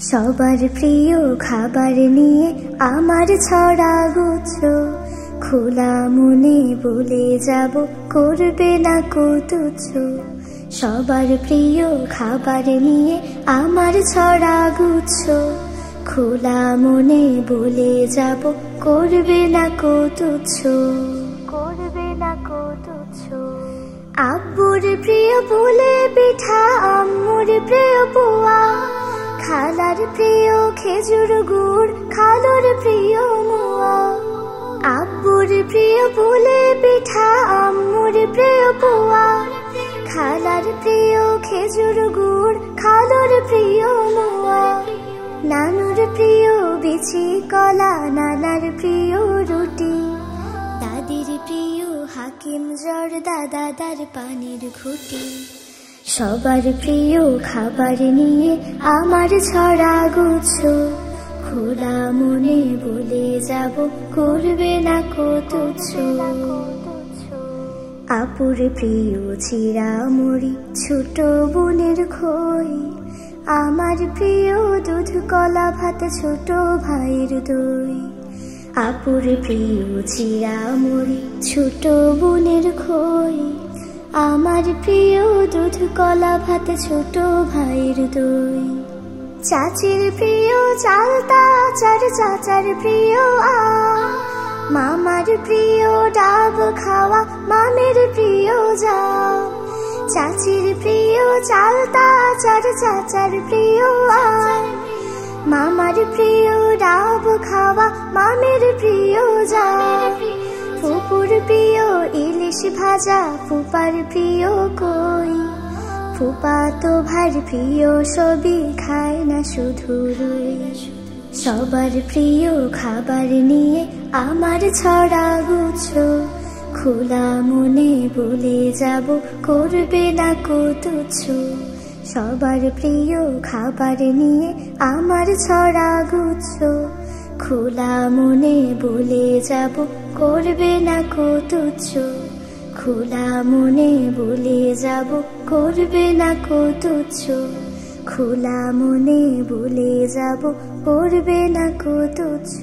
সবার প্রিয় খাবার নিয়ে আমার ছড়া গুচ্ছ, খোলা মনে বলে যাব করবে না কো তুচ্ছ। সবার প্রিয় খাবার নিয়ে আমার ছড়া গুচ্ছ, খোলা মনে বলে যাব করবে না কো তুচ্ছ, করবে না কো তুচ্ছ। আব্বুর প্রিয় বলে পিঠা, আম্মুর প্রিয় পোয়া, খালার প্রিয় খেজুর গুড়, খালুর প্রিয় মোয়া। আব্বুর প্রিয় বলে পিঠা, আম্মুর প্রিয় পোয়া, খালার প্রিয় খেজুর গুড়, খালুর প্রিয় মোয়া। নানুর প্রিয় বিচি কলা, নানার প্রিয় রুটি, দাদির প্রিয় হাকিম জর্দা, দাদার পানির ঘুটি। সবার প্রিয় খাবার নিয়ে আমার ছড়া গুচ্ছ, খোলা মনে বলে যাব করবে না কো তুচ্ছ। আপুর প্রিয় চিড়া মুড়ি, ছোট বোনের খই, আমার প্রিয় দুধ কলা ভাত, ছোট ভাইয়ের দই। আপুর প্রিয় চিড়া মুড়ি, ছোট বোনের খই, আমার প্রিয় দুধ কলা ভাত, ছোট ভাইয়ের দই। চাচির প্রিয় চালতা আচার, চাচার প্রিয় আম, মামার প্রিয় ডাব খাওয়া, মামের প্রিয় জাম। চাচির প্রিয় চালতা আচার, চাচার প্রিয় আম, মামার প্রিয় ডাব খাওয়া, মামের প্রিয় জাম। ফুপুর প্রিয় ইলিশ ভাজা, ফুপার প্রিয় কই, ফুপা তো ভার প্রিয় সবই খায় না শুধু রই। সবার প্রিয় খাবার নিয়ে আমার ছড়া গুচ্ছ, খোলা মনে বলে যাব করবে না কো তুচ্ছ। সবার প্রিয় খাবার নিয়ে আমার ছড়া গুচ্ছ, খোলা মনে বলে যাব করবে না কো তুচ্ছ। খোলা মনে বলে যাব করবে না কো তুচ্ছ, খোলা মনে বলে যাব করবে না কো তুচ্ছ।